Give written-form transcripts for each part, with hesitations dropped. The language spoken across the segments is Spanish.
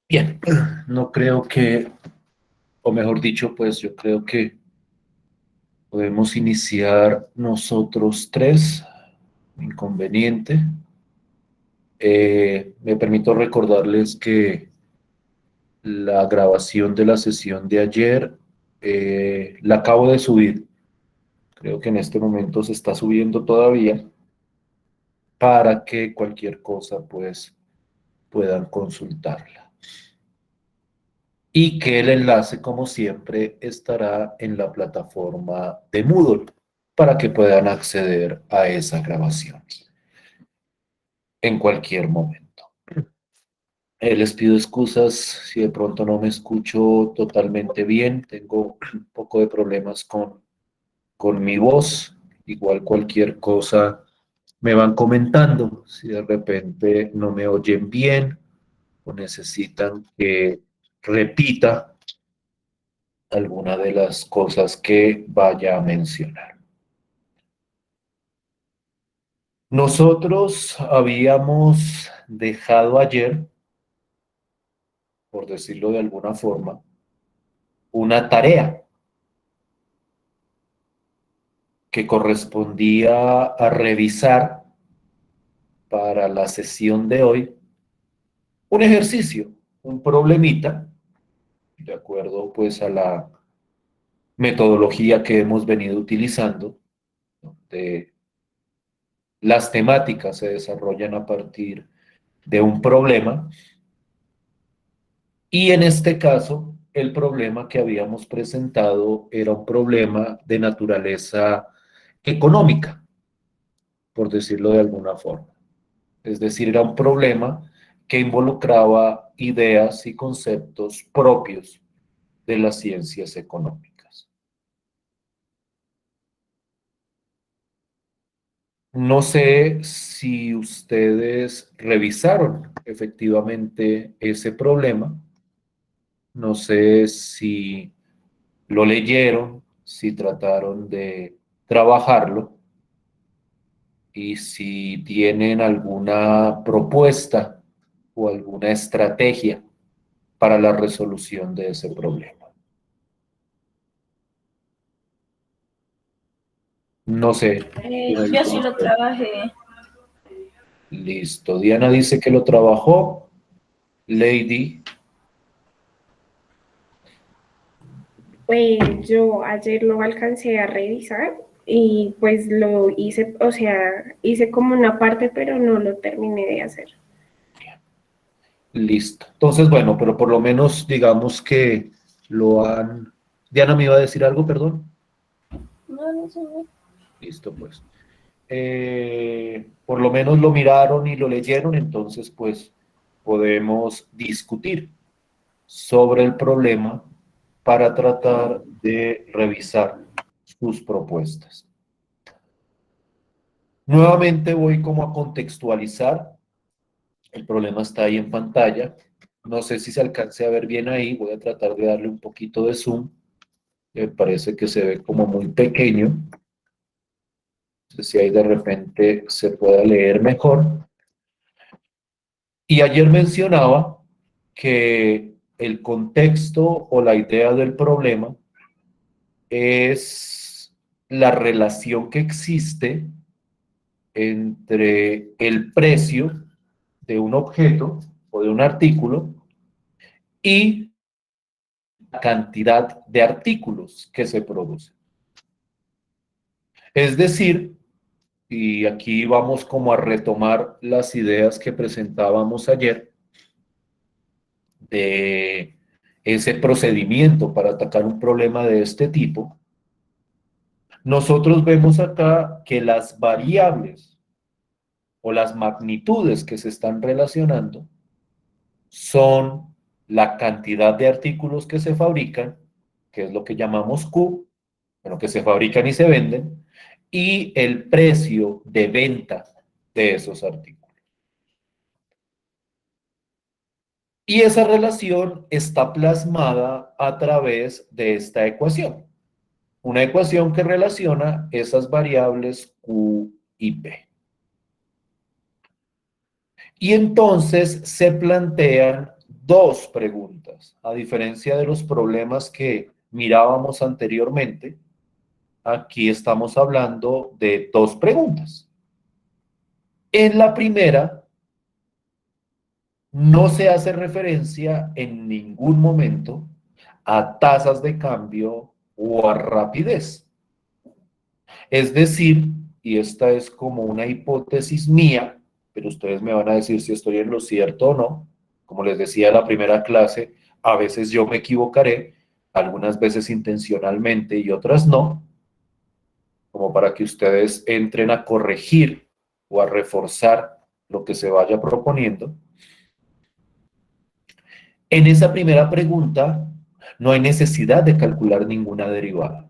Bien, no creo que, o mejor dicho, pues yo creo que podemos iniciar nosotros tres, inconveniente. Me permito recordarles que la grabación de la sesión de ayer la acabo de subir. Creo que en este momento se está subiendo todavía para que cualquier cosa pues puedan consultarla. Y que el enlace, como siempre, estará en la plataforma de Moodle para que puedan acceder a esa grabación en cualquier momento. Les pido excusas si de pronto no me escucho totalmente bien. Tengo un poco de problemas con mi voz. Igual cualquier cosa me van comentando. Si de repente no me oyen bien o necesitan que repita alguna de las cosas que vaya a mencionar. Nosotros habíamos dejado ayer, por decirlo de alguna forma, una tarea que correspondía a revisar para la sesión de hoy un ejercicio, un problemita, de acuerdo pues a la metodología que hemos venido utilizando, donde las temáticas se desarrollan a partir de un problema y en este caso el problema que habíamos presentado era un problema de naturaleza económica, por decirlo de alguna forma. Es decir, era un problema que involucraba ideas y conceptos propios de las ciencias económicas. No sé si ustedes revisaron efectivamente ese problema, no sé si lo leyeron, si trataron de trabajarlo y si tienen alguna propuesta o alguna estrategia para la resolución de ese problema. No sé. Yo sí lo trabajé. Listo. Diana dice que lo trabajó. Lady, Pues yo ayer lo alcancé a revisar y pues lo hice, o sea, hice como una parte, pero no lo terminé de hacer. listo. Entonces, bueno, pero por lo menos digamos que lo han... Diana me iba a decir algo, perdón. No, no sé. Listo, pues. Por lo menos lo miraron y lo leyeron, entonces pues podemos discutir sobre el problema para tratar de revisar sus propuestas. Nuevamente voy como a contextualizar. El problema está ahí en pantalla. No sé si se alcance a ver bien ahí. Voy a tratar de darle un poquito de zoom. Me parece que se ve como muy pequeño. No sé si ahí de repente se pueda leer mejor. Y ayer mencionaba que el contexto o la idea del problema es la relación que existe entre el precio de un objeto o de un artículo y la cantidad de artículos que se producen. Es decir, y aquí vamos como a retomar las ideas que presentábamos ayer de ese procedimiento para atacar un problema de este tipo, nosotros vemos acá que las variables o las magnitudes que se están relacionando son la cantidad de artículos que se fabrican, que es lo que llamamos Q, bueno, que se fabrican y se venden, y el precio de venta de esos artículos. Y esa relación está plasmada a través de esta ecuación. Una ecuación que relaciona esas variables Q y P. Y entonces se plantean dos preguntas. A diferencia de los problemas que mirábamos anteriormente, aquí estamos hablando de dos preguntas. En la primera, no se hace referencia en ningún momento a tasas de cambio o a rapidez. Es decir, y esta es como una hipótesis mía, pero ustedes me van a decir si estoy en lo cierto o no. Como les decía en la primera clase, a veces yo me equivocaré, algunas veces intencionalmente y otras no, como para que ustedes entren a corregir o a reforzar lo que se vaya proponiendo. En esa primera pregunta no hay necesidad de calcular ninguna derivada.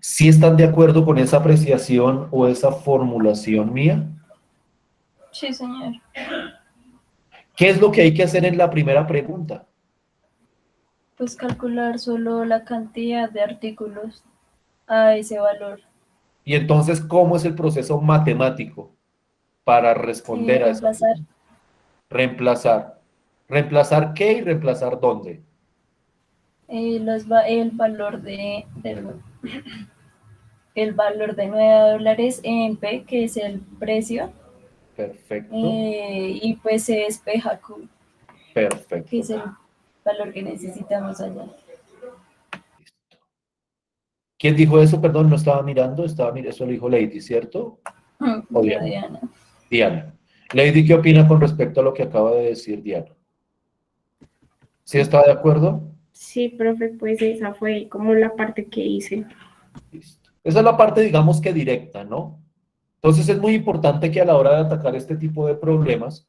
¿Sí están de acuerdo con esa apreciación o esa formulación mía? Sí, señor. ¿Qué es lo que hay que hacer en la primera pregunta? Pues calcular solo la cantidad de artículos a ese valor. Y entonces, ¿cómo es el proceso matemático para responder a esa Reemplazar pregunta? Reemplazar. ¿Reemplazar qué y reemplazar dónde? el valor el valor de $9 en P, que es el precio, Perfecto, y pues se despeja Q, que perfecto. es el valor que necesitamos allá. ¿Quién dijo eso? Perdón, no estaba mirando, eso lo dijo Lady, ¿cierto? ¿O Yo, Diana? Diana. Diana. Lady, ¿qué opina con respecto a lo que acaba de decir Diana? ¿Sí está de acuerdo? Sí, profe, pues esa fue como la parte que hice. Listo. Esa es la parte, digamos que directa, ¿no? Entonces es muy importante que a la hora de atacar este tipo de problemas,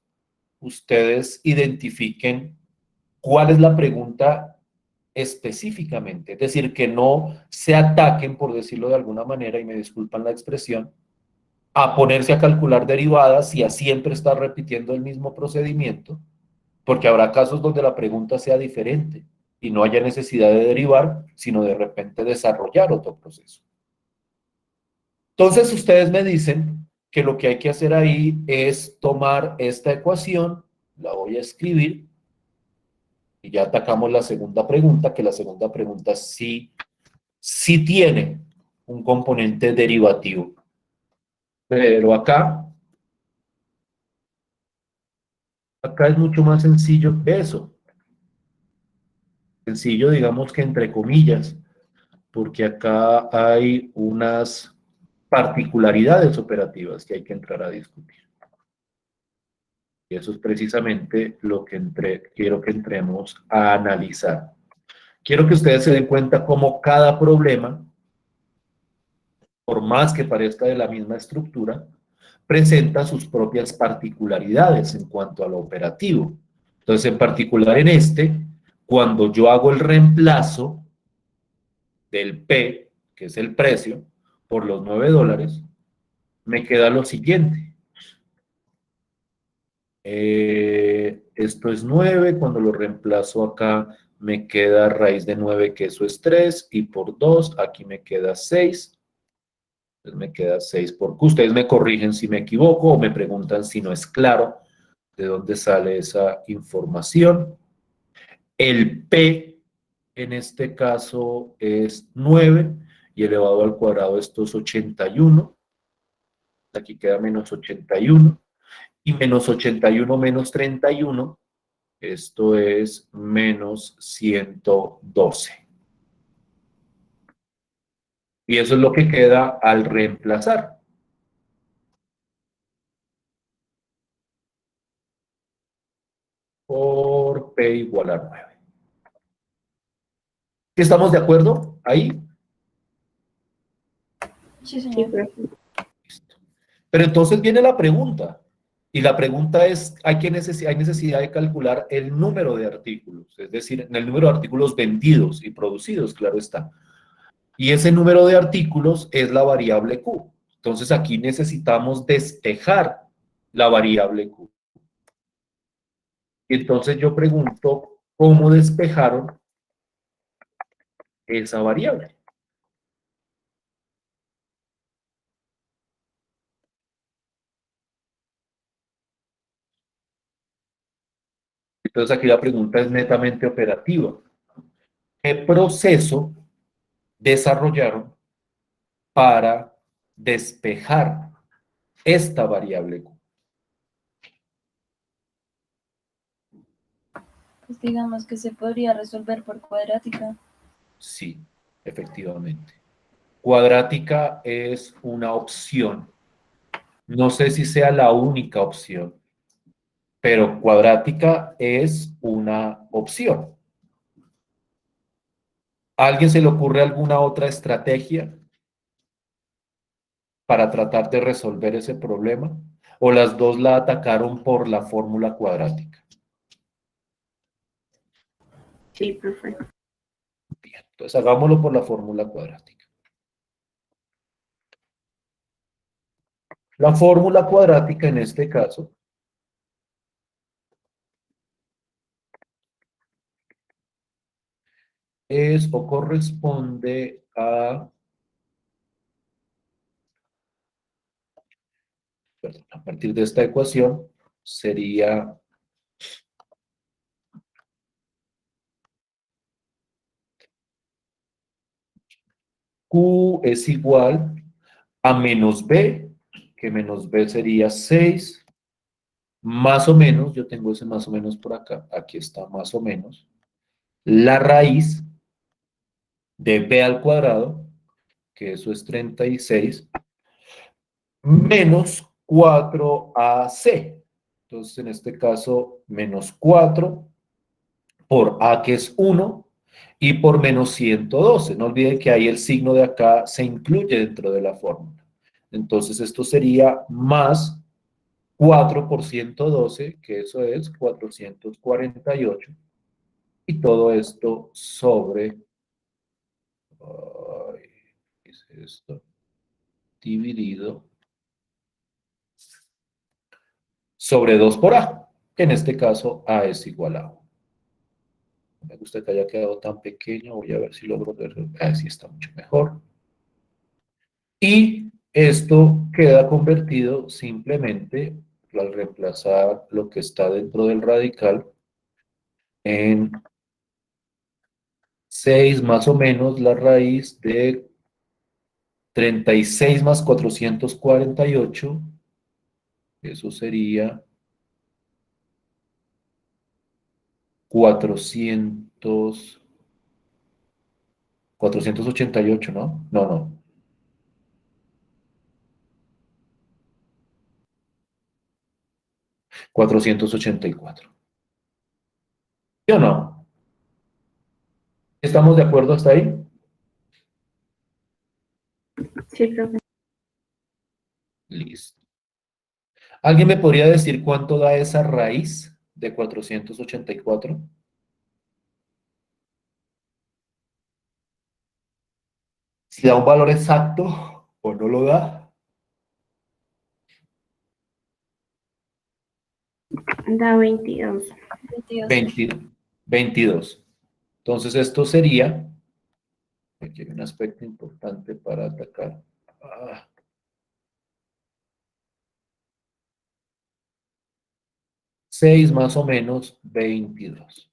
ustedes identifiquen cuál es la pregunta específicamente. Es decir, que no se ataquen, por decirlo de alguna manera, y me disculpan la expresión, a ponerse a calcular derivadas y a siempre estar repitiendo el mismo procedimiento, porque habrá casos donde la pregunta sea diferente y no haya necesidad de derivar, sino de repente desarrollar otro proceso. Entonces ustedes me dicen que lo que hay que hacer ahí es tomar esta ecuación, la voy a escribir, y ya atacamos la segunda pregunta, que la segunda pregunta sí tiene un componente derivativo. Pero acá es mucho más sencillo que eso. Sencillo, digamos que entre comillas, porque acá hay unas particularidades operativas que hay que entrar a discutir. Y eso es precisamente lo que quiero que entremos a analizar. Quiero que ustedes se den cuenta cómo cada problema, por más que parezca de la misma estructura, presenta sus propias particularidades en cuanto a lo operativo. Entonces, en particular en este, cuando yo hago el reemplazo del P, que es el precio, por los $9, me queda lo siguiente. Esto es 9, cuando lo reemplazo acá me queda raíz de 9, que eso es 3, y por 2, aquí me queda 6. Entonces me queda 6 por Q. Ustedes me corrigen si me equivoco o me preguntan si no es claro de dónde sale esa información. El P en este caso es 9 y elevado al cuadrado esto es 81. Aquí queda menos 81. Y menos 81 menos 31, esto es menos 112. Y eso es lo que queda al reemplazar. Por P igual a 9. ¿Estamos de acuerdo ahí? Sí, Sí, señor. profe. Listo. Pero entonces viene la pregunta. Y la pregunta es, hay necesidad de calcular el número de artículos, es decir, el número de artículos vendidos y producidos, claro está. Y ese número de artículos es la variable Q. Entonces aquí necesitamos despejar la variable Q. Y entonces yo pregunto, ¿cómo despejaron esa variable? Entonces aquí la pregunta es netamente operativa. ¿Qué proceso desarrollaron para despejar esta variable Q? Pues digamos que se podría resolver por cuadrática. Sí, efectivamente. Cuadrática es una opción. No sé si sea la única opción, pero cuadrática es una opción. ¿A alguien se le ocurre alguna otra estrategia para tratar de resolver ese problema? ¿O las dos la atacaron por la fórmula cuadrática? Sí, profe. Bien, entonces hagámoslo por la fórmula cuadrática. La fórmula cuadrática en este caso es o corresponde a partir de esta ecuación, sería Q es igual a menos B, que menos B sería 6, más o menos, yo tengo ese más o menos por acá, aquí está más o menos, la raíz de B al cuadrado, que eso es 36, menos 4AC. Entonces, en este caso, menos 4 por A, que es 1, y por menos 112. No olviden que ahí el signo de acá se incluye dentro de la fórmula. Entonces, esto sería más 4 por 112, que eso es 448, y todo esto sobre, ay, ¿qué es esto? Dividido sobre 2 por A, que en este caso A es igual a 1. Me gusta que haya quedado tan pequeño, voy a ver si logro ver, así está mucho mejor. Y esto queda convertido simplemente al reemplazar lo que está dentro del radical en 6 más o menos la raíz de 36 más 448, eso sería 488, ¿no? No, no. 484. ¿Sí o no? ¿Estamos de acuerdo hasta ahí? Sí, profe. Listo. ¿Alguien me podría decir cuánto da esa raíz de 484? Si da un valor exacto o no lo da. Da 22. 22. 22. Entonces esto sería, aquí hay un aspecto importante para atacar. 6 más o menos 22.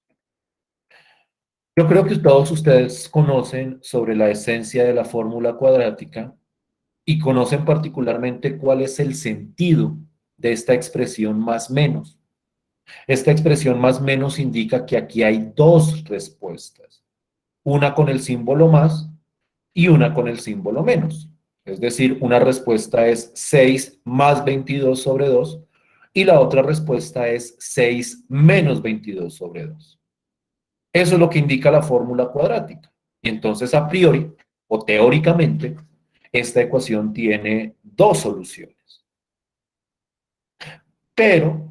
Yo creo que todos ustedes conocen sobre la esencia de la fórmula cuadrática y conocen particularmente cuál es el sentido de esta expresión más menos. Esta expresión más menos indica que aquí hay dos respuestas, una con el símbolo más y una con el símbolo menos. Es decir, una respuesta es 6 más 22 sobre 2 y la otra respuesta es 6 menos 22 sobre 2. Eso es lo que indica la fórmula cuadrática. Y entonces, a priori, o teóricamente, esta ecuación tiene dos soluciones. Pero,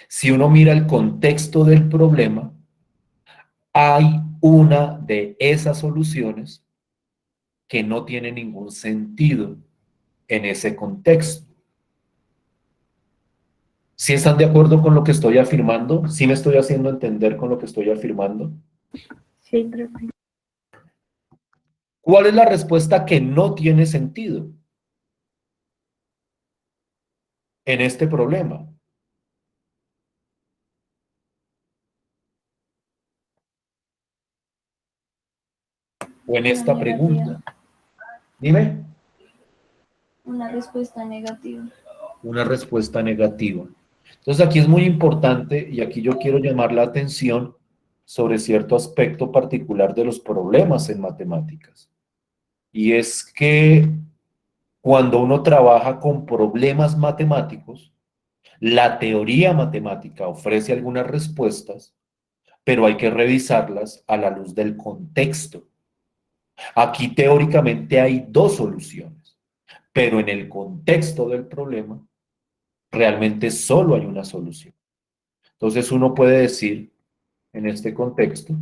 si uno mira el contexto del problema, hay una de esas soluciones que no tiene ningún sentido en ese contexto. ¿Sí están de acuerdo con lo que estoy afirmando? ¿Sí me estoy haciendo entender con lo que estoy afirmando? Sí, profe. ¿Cuál es la respuesta que no tiene sentido en este problema? o en Una esta negativa. pregunta? Dime. Una respuesta negativa. Una respuesta negativa. Entonces aquí es muy importante y aquí yo quiero llamar la atención sobre cierto aspecto particular de los problemas en matemáticas. Y es que cuando uno trabaja con problemas matemáticos, la teoría matemática ofrece algunas respuestas, pero hay que revisarlas a la luz del contexto. Aquí teóricamente hay dos soluciones, pero en el contexto del problema realmente solo hay una solución. Entonces uno puede decir en este contexto,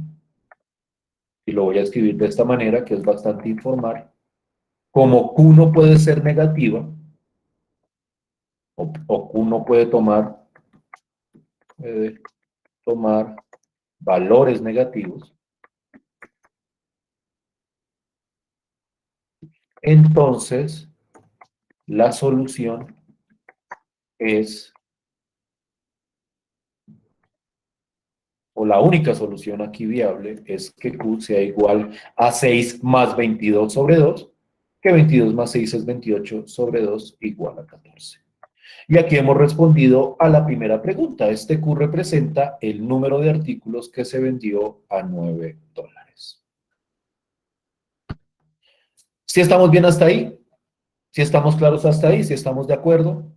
y lo voy a escribir de esta manera que es bastante informal, como Q no puede ser negativa, o Q no puede tomar valores negativos, entonces la solución es, o la única solución aquí viable es que Q sea igual a 6 más 22 sobre 2, que 22 más 6 es 28 sobre 2 igual a 14. Y aquí hemos respondido a la primera pregunta. Este Q representa el número de artículos que se vendió a $9. ¿Sí estamos bien hasta ahí? ¿Sí estamos claros hasta ahí? ¿Sí estamos de acuerdo?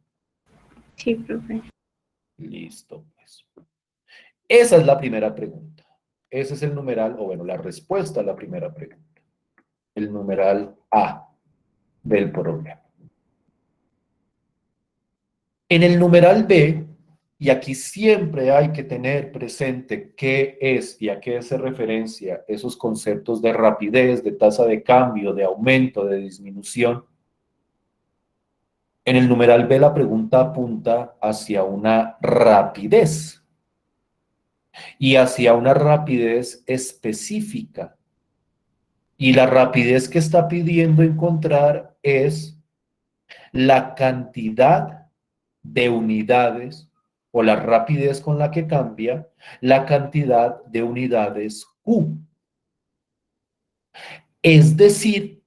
Sí, profe. Listo, pues. Esa es la primera pregunta. Ese es el numeral, o bueno, la respuesta a la primera pregunta. El numeral A del problema. En el numeral B, y aquí siempre hay que tener presente qué es y a qué hace referencia esos conceptos de rapidez, de tasa de cambio, de aumento, de disminución. En el numeral B la pregunta apunta hacia una rapidez y hacia una rapidez específica. Y la rapidez que está pidiendo encontrar es la cantidad de unidades o la rapidez con la que cambia la cantidad de unidades Q. Es decir,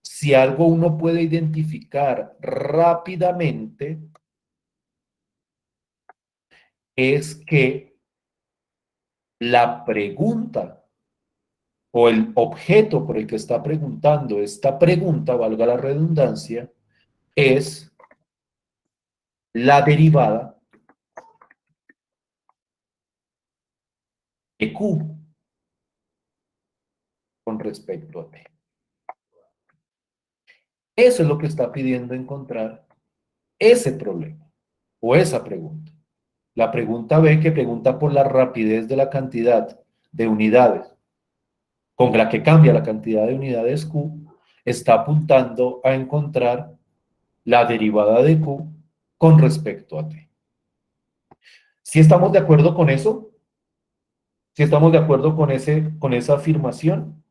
si algo uno puede identificar rápidamente, es que la pregunta o el objeto por el que está preguntando esta pregunta, valga la redundancia, es la derivada de Q con respecto a T. Eso es lo que está pidiendo encontrar ese problema o esa pregunta. La pregunta B, que pregunta por la rapidez de la cantidad de unidades con la que cambia la cantidad de unidades Q, está apuntando a encontrar la derivada de Q con respecto a T. ¿Sí estamos de acuerdo con eso? ¿Sí estamos de acuerdo con esa afirmación?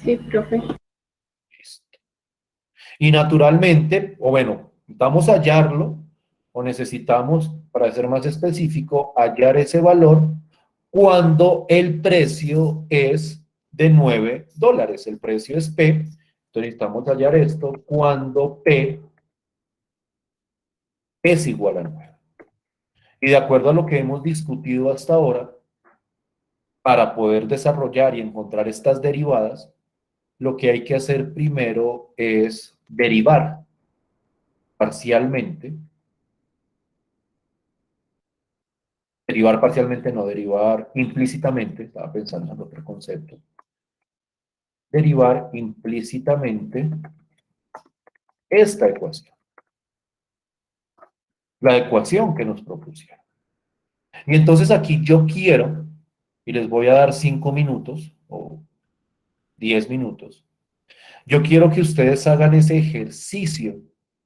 Sí, profe. Listo. Y naturalmente, o bueno, vamos a hallarlo, o necesitamos, para ser más específico, hallar ese valor cuando el precio es de $9. El precio es P, entonces necesitamos hallar esto cuando P es igual a 9. Y de acuerdo a lo que hemos discutido hasta ahora, para poder desarrollar y encontrar estas derivadas, lo que hay que hacer primero es derivar parcialmente. Derivar parcialmente, no derivar implícitamente, estaba pensando en otro concepto. Derivar implícitamente esta ecuación, la ecuación que nos propusieron. Y entonces aquí yo quiero, y les voy a dar 5 minutos o 10 minutos, yo quiero que ustedes hagan ese ejercicio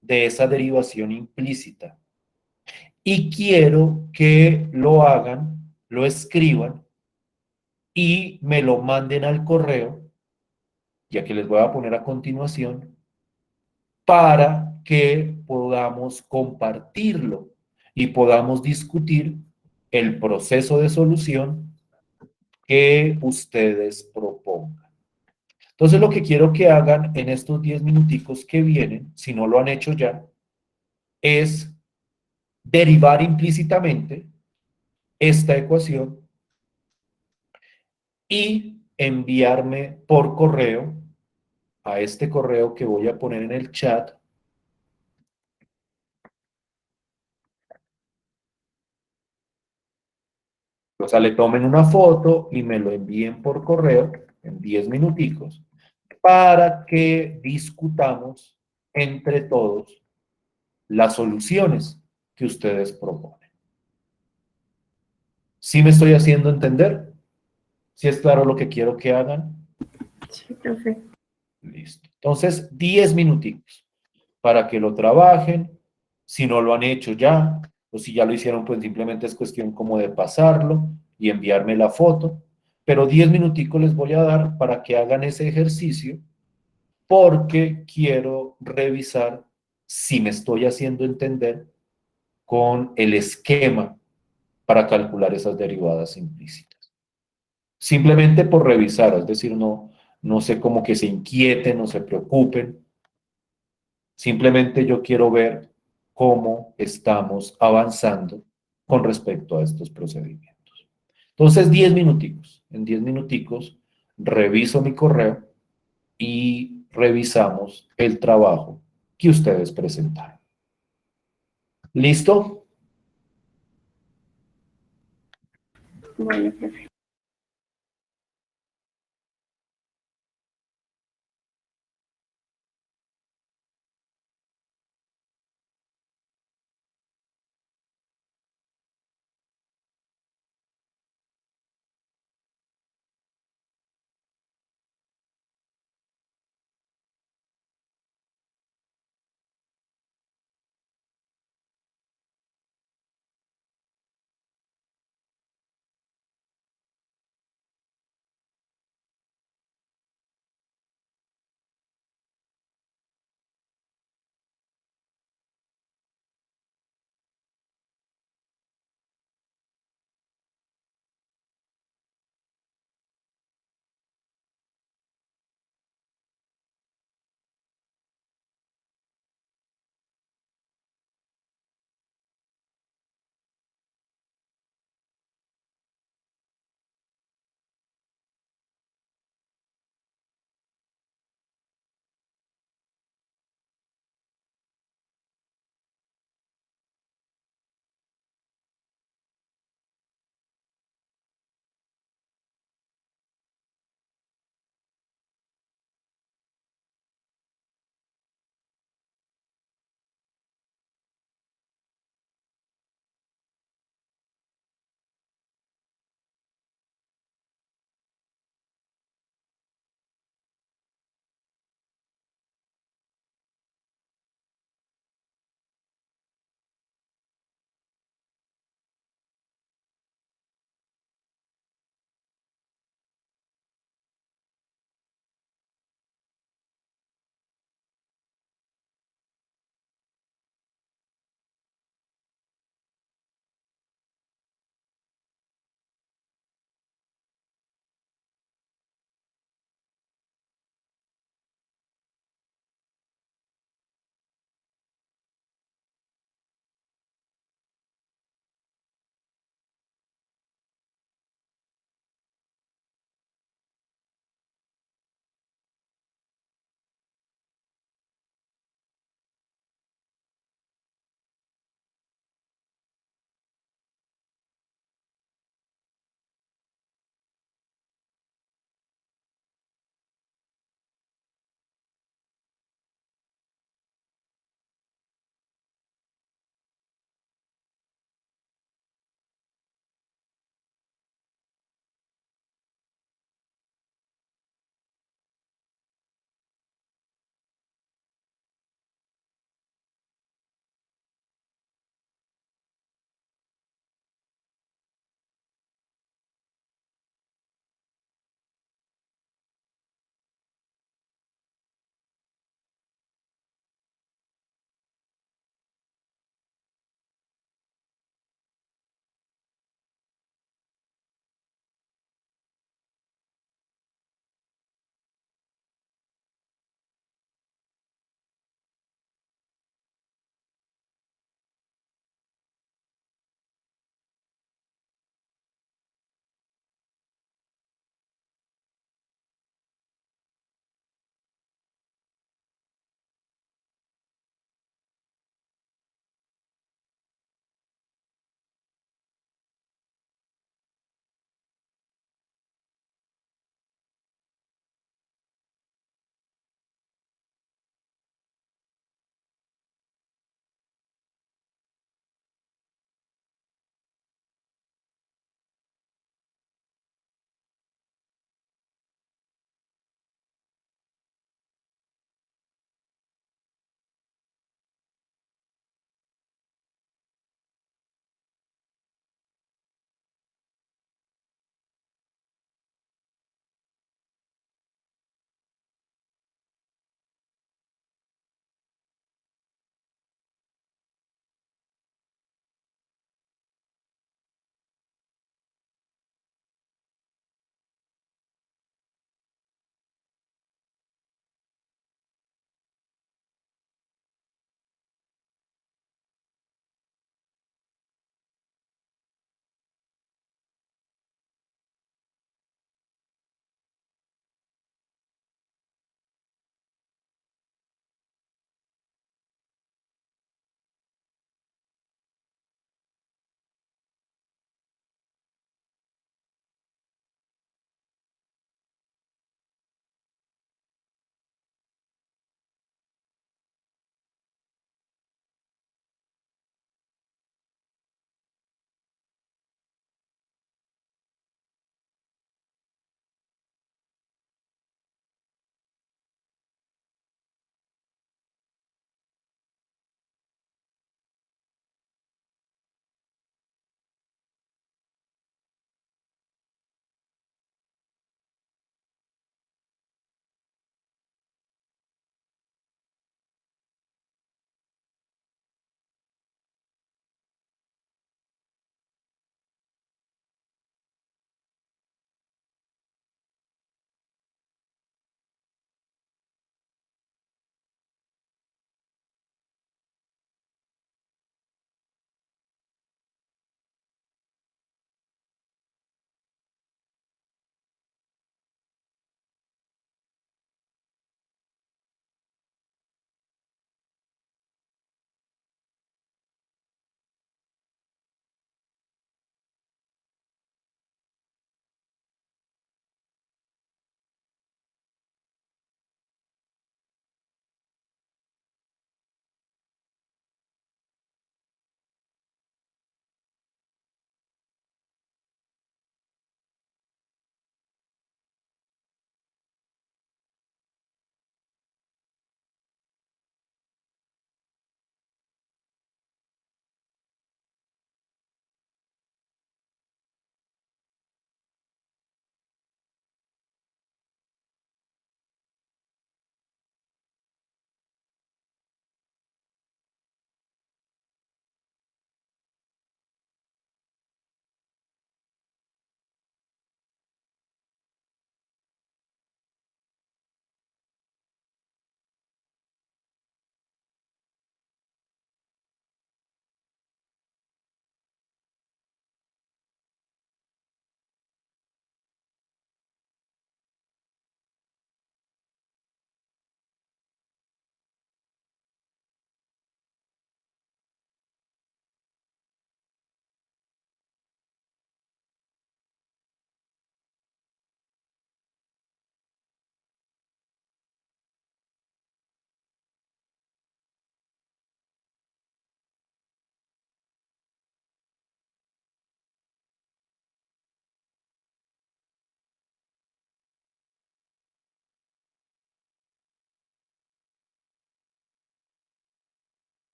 de esa derivación implícita. Y quiero que lo hagan, lo escriban y me lo manden al correo, ya que les voy a poner a continuación, para que podamos compartirlo y podamos discutir el proceso de solución que ustedes propongan. Entonces, lo que quiero que hagan en estos 10 minuticos que vienen, si no lo han hecho ya, es derivar implícitamente esta ecuación y enviarme por correo, a este correo que voy a poner en el chat, o sea, le tomen una foto y me lo envíen por correo en 10 minuticos para que discutamos entre todos las soluciones que ustedes proponen. ¿Sí me estoy haciendo entender? ¿Sí es claro lo que quiero que hagan? Sí, profe. Listo. Entonces, 10 minuticos para que lo trabajen. Si no lo han hecho ya, o si ya lo hicieron, pues simplemente es cuestión como de pasarlo y enviarme la foto. Pero 10 minuticos les voy a dar para que hagan ese ejercicio porque quiero revisar si me estoy haciendo entender con el esquema para calcular esas derivadas implícitas. Simplemente por revisar, es decir, no sé cómo que se inquieten, no se preocupen. Simplemente yo quiero ver cómo estamos avanzando con respecto a estos procedimientos. Entonces, 10 minuticos. En 10 minuticos reviso mi correo y revisamos el trabajo que ustedes presentaron. ¿Listo? Bueno, profe.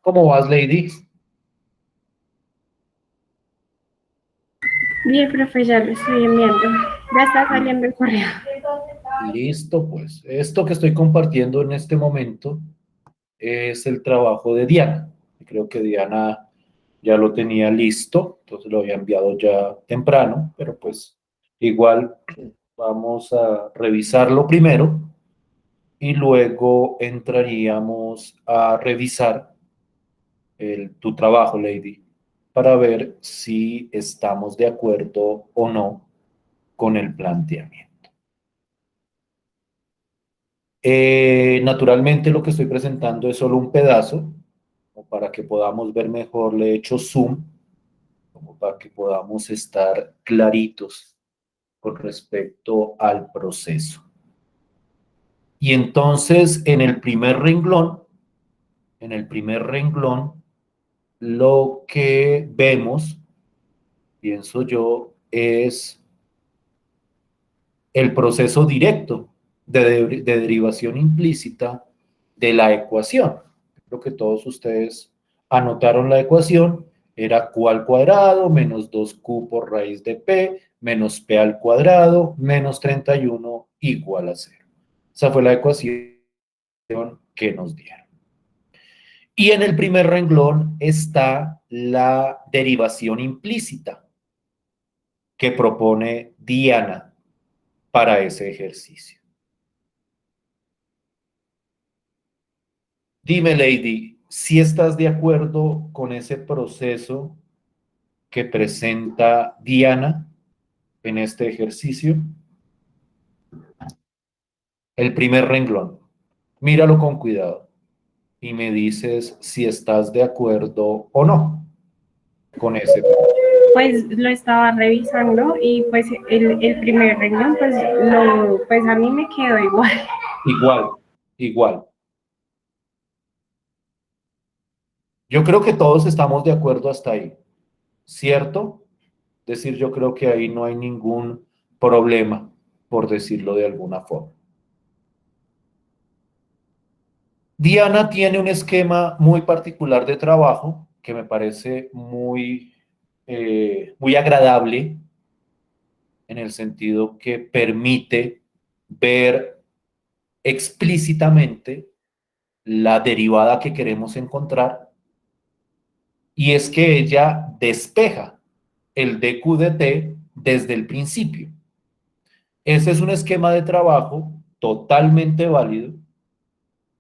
¿Cómo vas, Lady? Bien, profe, ya lo estoy enviando. Ya está saliendo el correo. Listo, pues. Esto que estoy compartiendo en este momento es el trabajo de Diana. Creo que Diana ya lo tenía listo, entonces lo había enviado ya temprano, pero pues igual vamos a revisarlo primero y luego entraríamos a revisar tu trabajo, Lady, para ver si estamos de acuerdo o no con el planteamiento. Naturalmente lo que estoy presentando es solo un pedazo, como para que podamos ver mejor, le he hecho zoom, como para que podamos estar claritos con respecto al proceso. Y entonces en el primer renglón, lo que vemos, pienso yo, es el proceso directo de derivación implícita de la ecuación. Creo que todos ustedes anotaron la ecuación, era q al cuadrado menos 2q por raíz de p menos p al cuadrado menos 31 igual a 0. Esa fue la ecuación que nos dieron. Y en el primer renglón está la derivación implícita que propone Diana para ese ejercicio. Dime, Lady, si estás de acuerdo con ese proceso que presenta Diana en este ejercicio. El primer renglón. Míralo con cuidado y me dices si estás de acuerdo o no con ese. Pues lo estaba revisando y pues el primer renglón, pues a mí me quedó igual. Igual, igual. Yo creo que todos estamos de acuerdo hasta ahí, ¿cierto? Es decir, yo creo que ahí no hay ningún problema, por decirlo de alguna forma. Diana tiene un esquema muy particular de trabajo que me parece muy agradable en el sentido que permite ver explícitamente la derivada que queremos encontrar, y es que ella despeja el dq de t desde el principio. Ese es un esquema de trabajo totalmente válido,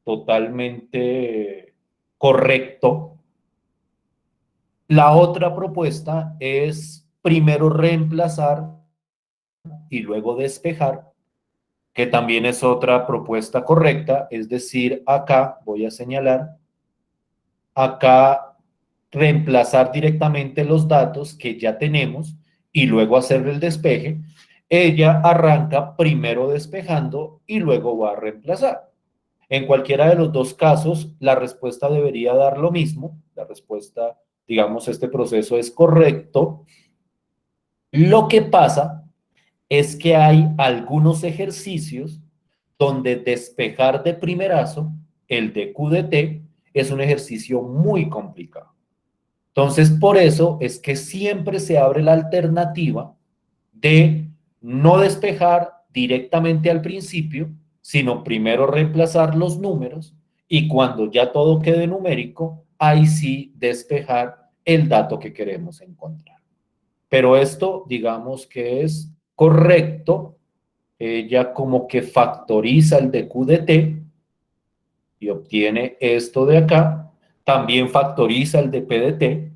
totalmente correcto. La otra propuesta es primero reemplazar y luego despejar, que también es otra propuesta correcta, es decir, acá voy a señalar, acá reemplazar directamente los datos que ya tenemos y luego hacer el despeje. Ella arranca primero despejando y luego va a reemplazar. En cualquiera de los dos casos, la respuesta debería dar lo mismo. La respuesta, digamos, este proceso es correcto. Lo que pasa es que hay algunos ejercicios donde despejar de primerazo el de Q de T es un ejercicio muy complicado. Entonces, por eso es que siempre se abre la alternativa de no despejar directamente al principio, sino primero reemplazar los números y cuando ya todo quede numérico, ahí sí despejar el dato que queremos encontrar. Pero esto, digamos que es correcto, ella como que factoriza el de Q de T y obtiene esto de acá, también factoriza el de P de T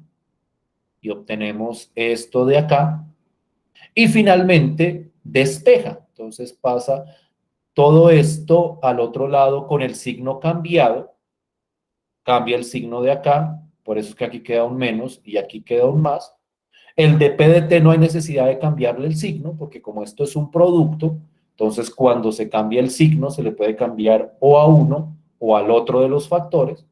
y obtenemos esto de acá, y finalmente despeja. Entonces pasa todo esto al otro lado con el signo cambiado, cambia el signo de acá, por eso es que aquí queda un menos y aquí queda un más. El de P de T no hay necesidad de cambiarle el signo, porque como esto es un producto, entonces cuando se cambia el signo se le puede cambiar o a uno o al otro de los factores.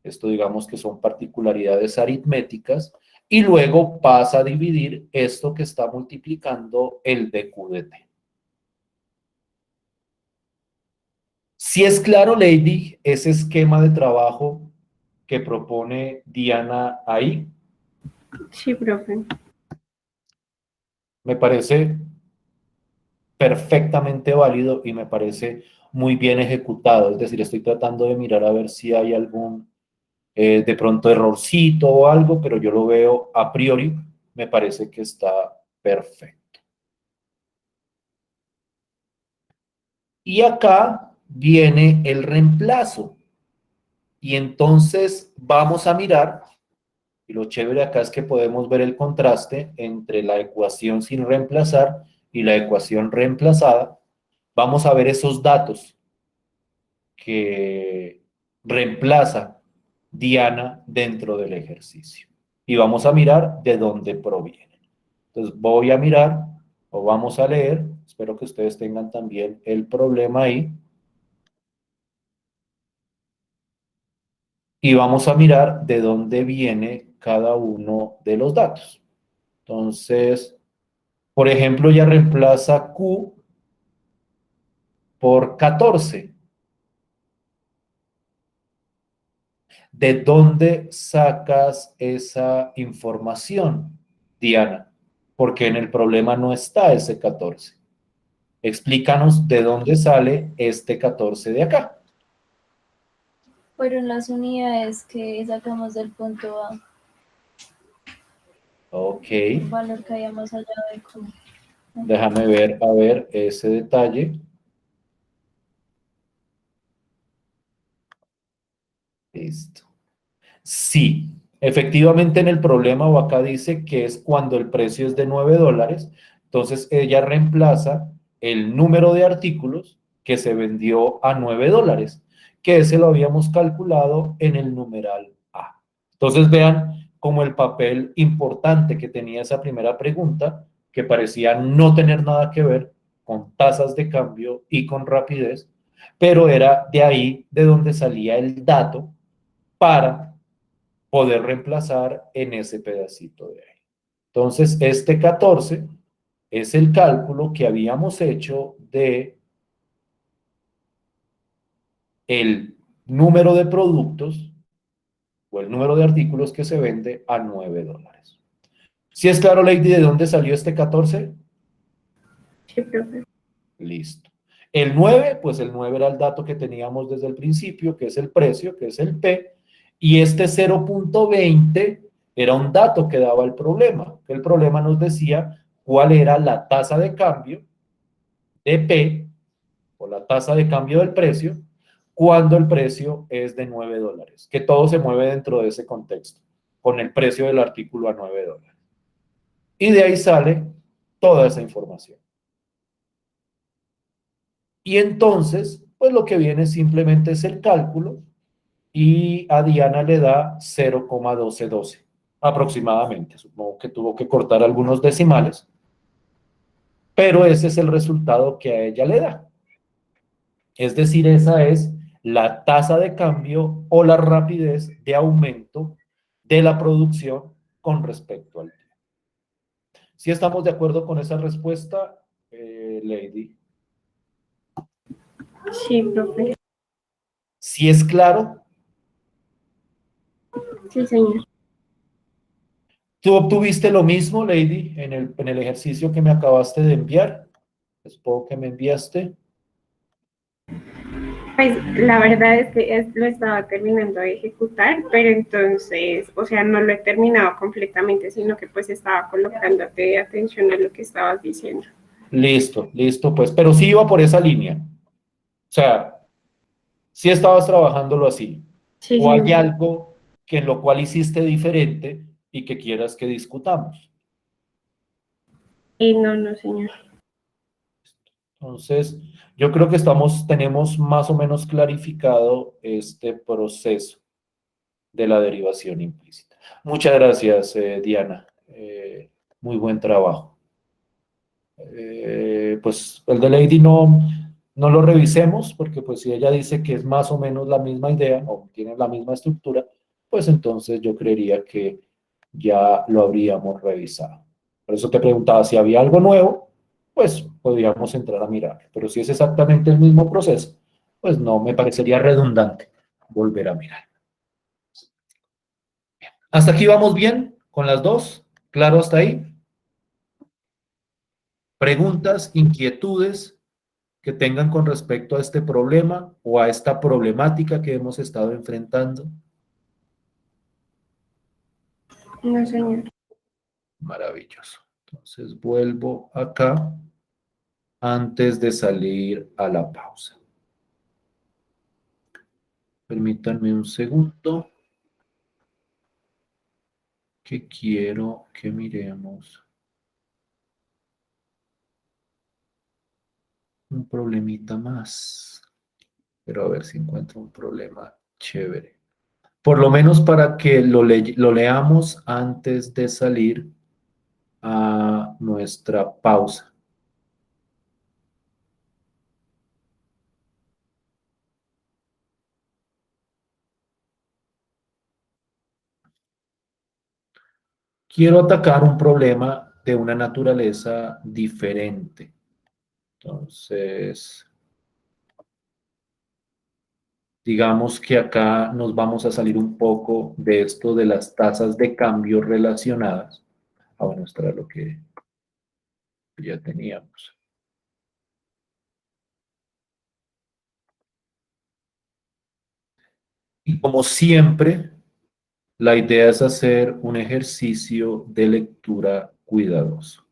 Esto digamos que son particularidades aritméticas. Y luego pasa a dividir esto que está multiplicando el de Q de T. Si es claro, Lady, ese esquema de trabajo que propone Diana ahí? Sí, profe. Me parece perfectamente válido y me parece muy bien ejecutado. Es decir, estoy tratando de mirar a ver si hay algún de pronto errorcito o algo, pero yo lo veo a priori, me parece que está perfecto. Y acá viene el reemplazo. Y entonces vamos a mirar, y lo chévere acá es que podemos ver el contraste entre la ecuación sin reemplazar y la ecuación reemplazada. Vamos a ver esos datos que reemplaza Diana dentro del ejercicio. Y vamos a mirar de dónde proviene. Entonces voy a mirar o vamos a leer, espero que ustedes tengan también el problema ahí. Y vamos a mirar de dónde viene cada uno de los datos. Entonces, por ejemplo, ya reemplaza Q por 14. ¿De dónde sacas esa información, Diana? Porque en el problema no está ese 14. Explícanos de dónde sale este 14 de acá. Fueron las unidades que sacamos del punto A, Ok, un valor que había más allá de Q. déjame ver, a ver, ese detalle. Listo. Sí, efectivamente en el problema o acá dice que es cuando el precio es de $9, entonces ella reemplaza el número de artículos que se vendió a $9, que ese lo habíamos calculado en el numeral A. Entonces vean como el papel importante que tenía esa primera pregunta, que parecía no tener nada que ver con tasas de cambio y con rapidez, pero era de ahí de donde salía el dato para poder reemplazar en ese pedacito de ahí. Entonces, este 14 es el cálculo que habíamos hecho de el número de productos o el número de artículos que se vende a $9. ¿Sí es claro, Lady, de dónde salió este 14? Sí, profe. Listo. El 9, pues el 9 era el dato que teníamos desde el principio, que es el precio, que es el P, y este 0.20 era un dato que daba el problema. El problema nos decía cuál era la tasa de cambio de P, o la tasa de cambio del precio, cuando el precio es de $9, que todo se mueve dentro de ese contexto, con el precio del artículo a $9. Y de ahí sale toda esa información. Y entonces, pues lo que viene simplemente es el cálculo y a Diana le da 0,1212 aproximadamente. Supongo que tuvo que cortar algunos decimales, pero ese es el resultado que a ella le da. Es decir, esa es la tasa de cambio o la rapidez de aumento de la producción con respecto al tiempo. ¿Sí estamos de acuerdo con esa respuesta, Lady? Sí, profe. ¿Sí es claro? Sí, señor. ¿Tú obtuviste lo mismo, Lady, en el ejercicio que me acabaste de enviar? Supongo que me enviaste. Pues la verdad es que lo estaba terminando de ejecutar, pero entonces, o sea, no lo he terminado completamente, sino que pues estaba colocándote atención a lo que estabas diciendo. Listo, listo, pues, pero sí iba por esa línea. O sea, sí estabas trabajándolo así. Sí, ¿O hay señor. algo que en lo cual hiciste diferente y que quieras que discutamos? No, no, señor. Entonces, yo creo que tenemos más o menos clarificado este proceso de la derivación implícita. Muchas gracias, Diana. Muy buen trabajo. Pues el de Lady no lo revisemos, porque pues si ella dice que es más o menos la misma idea o tiene la misma estructura, pues entonces yo creería que ya lo habríamos revisado. Por eso te preguntaba si había algo nuevo, pues podríamos entrar a mirar. Pero si es exactamente el mismo proceso, pues no, me parecería redundante volver a mirar. ¿Hasta aquí vamos bien con las dos? ¿Claro hasta ahí? ¿Preguntas, inquietudes que tengan con respecto a este problema o a esta problemática que hemos estado enfrentando? No, señor. Maravilloso. Entonces vuelvo acá antes de salir a la pausa. Permítanme un segundo que quiero que miremos un problemita más. Pero a ver si encuentro un problema chévere. Por lo menos para que lo leamos antes de salir a nuestra pausa. Quiero atacar un problema de una naturaleza diferente. Entonces, digamos que acá nos vamos a salir un poco de esto de las tasas de cambio relacionadas. Ah, bueno, esto era lo que ya teníamos. Y como siempre, la idea es hacer un ejercicio de lectura cuidadoso.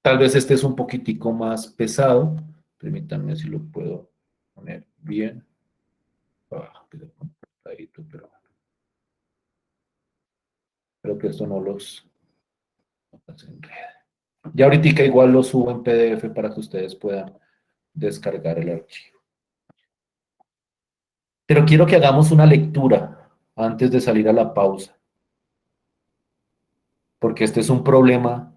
Tal vez este es un poquitico más pesado. Permítanme si lo puedo poner bien. Quedó cortadito, pero creo que esto no se enrede. Ya ahorita igual lo subo en PDF para que ustedes puedan descargar el archivo. Pero quiero que hagamos una lectura antes de salir a la pausa, porque este es un problema,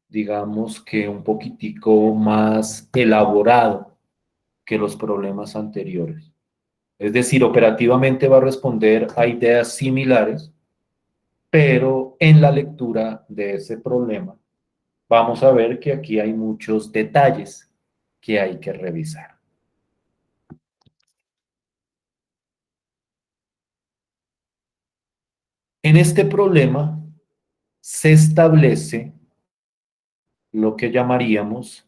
digamos que un poquitico más elaborado que los problemas anteriores. Es decir, operativamente va a responder a ideas similares, pero en la lectura de ese problema vamos a ver que aquí hay muchos detalles que hay que revisar. En este problema se establece lo que llamaríamos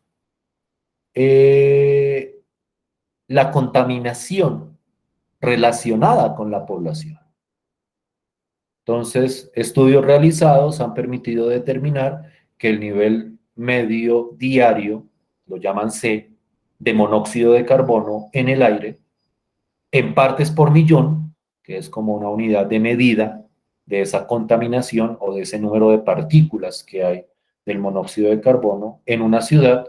la contaminación relacionada con la población. Entonces, estudios realizados han permitido determinar que el nivel medio diario, lo llaman C, de monóxido de carbono en el aire, en partes por millón, que es como una unidad de medida de esa contaminación o de ese número de partículas que hay del monóxido de carbono en una ciudad,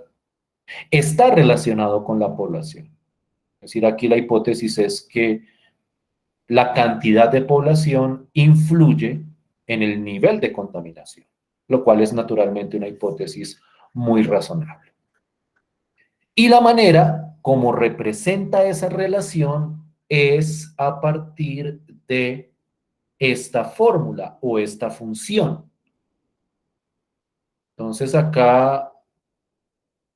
está relacionado con la población. Es decir, aquí la hipótesis es que la cantidad de población influye en el nivel de contaminación, lo cual es naturalmente una hipótesis muy razonable. Y la manera como representa esa relación es a partir de esta fórmula o esta función. Entonces acá,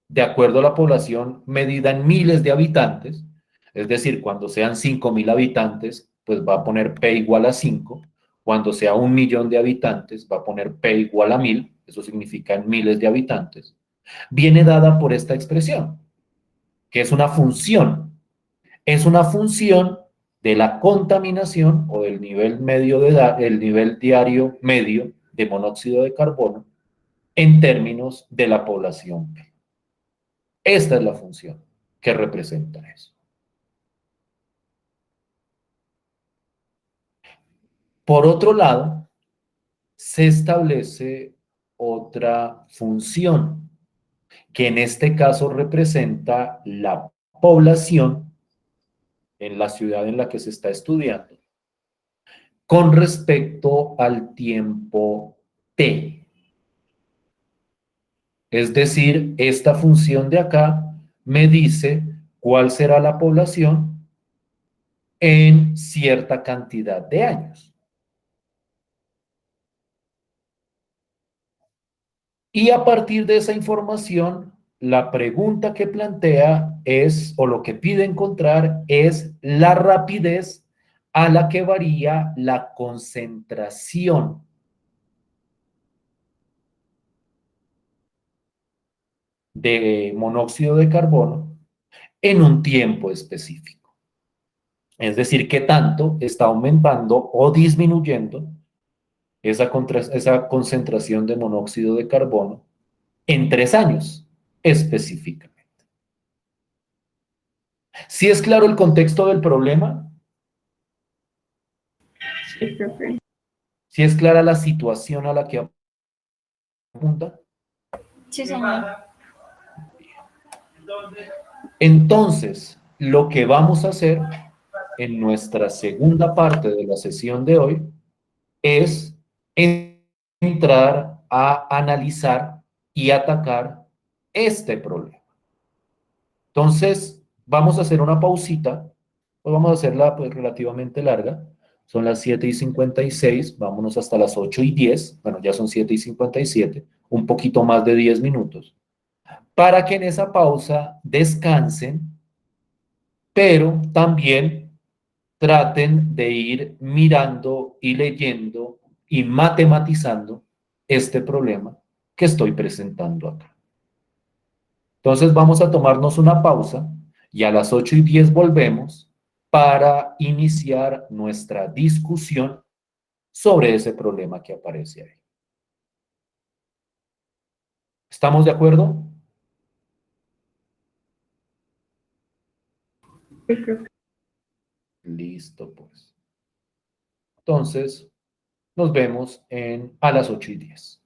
de acuerdo a la población medida en miles de habitantes, es decir, cuando sean 5.000 habitantes, pues va a poner P igual a 5. Cuando sea 1.000.000 de habitantes, va a poner P igual a 1.000. Eso significa en miles de habitantes. Viene dada por esta expresión, que es una función. Es una función de la contaminación o del nivel medio el nivel diario medio de monóxido de carbono en términos de la población P. Esta es la función que representa eso. Por otro lado, se establece otra función que en este caso representa la población en la ciudad en la que se está estudiando con respecto al tiempo T. Es decir, esta función de acá me dice cuál será la población en cierta cantidad de años. Y a partir de esa información, la pregunta que plantea es, o lo que pide encontrar, es la rapidez a la que varía la concentración de monóxido de carbono en un tiempo específico. Es decir, qué tanto está aumentando o disminuyendo esa concentración de monóxido de carbono en 3 años específicamente. ¿Sí es claro el contexto del problema? Sí, profe. ¿Sí es clara la situación a la que apunta? Sí, señor. Entonces, lo que vamos a hacer en nuestra segunda parte de la sesión de hoy es entrar a analizar y atacar este problema. Entonces, vamos a hacer una pausita, pues vamos a hacerla pues, relativamente larga. Son las 7:56, vámonos hasta las 8:10, bueno, ya son 7:57, un poquito más de 10 minutos, para que en esa pausa descansen, pero también traten de ir mirando y leyendo y matematizando este problema que estoy presentando acá. Entonces vamos a tomarnos una pausa y a las 8:10 volvemos para iniciar nuestra discusión sobre ese problema que aparece ahí. ¿Estamos de acuerdo? Sí, profe. Listo, pues. Entonces, nos vemos a las 8:10.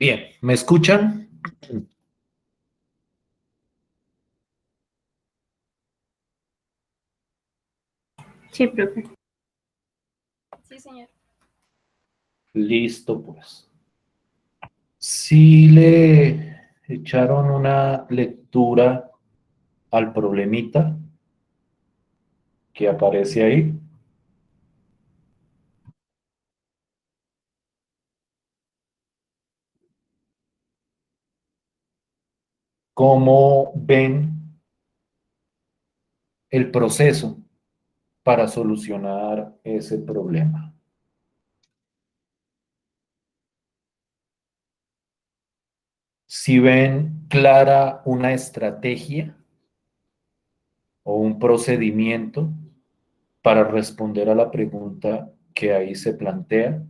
Bien, ¿me escuchan? Sí, profe. Sí, señor. Listo, pues. Si le echaron una lectura al problemita que aparece ahí. ¿Cómo ven el proceso para solucionar ese problema? Si ven clara una estrategia o un procedimiento para responder a la pregunta que ahí se plantea,